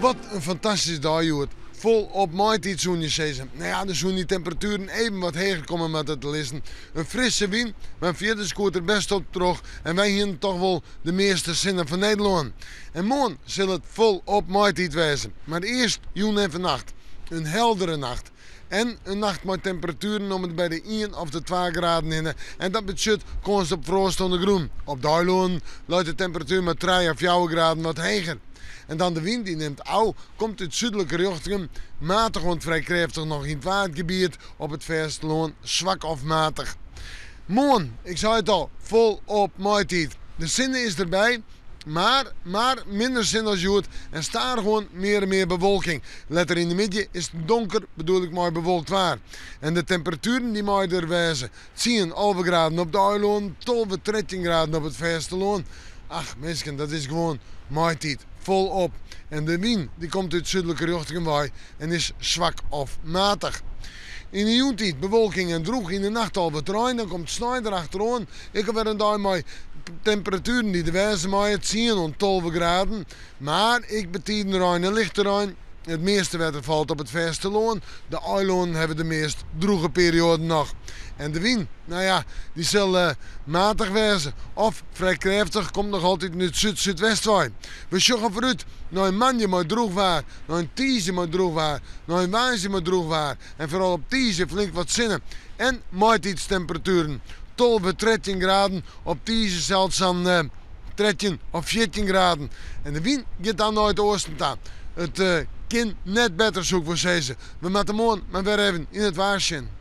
Wat een fantastische dag, Joert. Vol op maaitijd zo'n je zeggen. Nou ja, dan zo'n die temperaturen even wat hoger komen met het lezen. Een frisse wind, maar verder scoort er best op terug. En wij hier toch wel de meeste zinnen van Nederland. En morgen zal het vol op maaitijd wezen. Maar eerst joen en vannacht. Een heldere nacht. En een nacht met temperaturen om het bij de 1 of de 2 graden in. En dat betekent kans op frost onder groen. Op de eiland luidt de temperatuur met 3 of 4 graden wat hoger. En dan de wind die neemt komt uit zuidelijke richting, matig want vrij krachtig nog in het waardgebied, op het vasteland zwak of matig. Morgen, ik zei het al, vol op maaitijd. De zin is erbij, maar minder zin als Joet en staat gewoon meer en meer bewolking. Letter in de midden is het donker, bedoel ik maar bewolkt waar. En de temperaturen die mij er wijzen, 10 graden op de eiland, 12, 13 graden op het vasteland. Ach mensen, dat is gewoon maaitijd. Volop. En de wind die komt uit zuidelijke richting waai en is zwak of matig. In de joentijd bewolking en droeg, in de nacht al wat rein, dan komt snijder achteraan. Ik heb weer een dag met temperaturen die de wijze mij 10 en 12 graden. Maar ik betieden rein en lichte rein. Het meeste wetter valt op het vasteland. De eilanden hebben de meest droege perioden nog. En de wind, nou ja, die zal matig wezen. Of vrij krachtig, komt nog altijd in het zuid-zuidwestwaai. We zoeken vooruit naar een manje met droogwaar, naar een tiesje met droogwaar, naar een wijze met droogwaar. En vooral op tiesje flink wat zinnen. En maaitijdtemperaturen. 12 of 13 graden, op tiesje zelfs aan 13 of 14 graden. En de wind gaat dan naar het oosten aan. Het kan net beter zoeken voor ze. We moeten morgen maar weer even in het waarschuwen.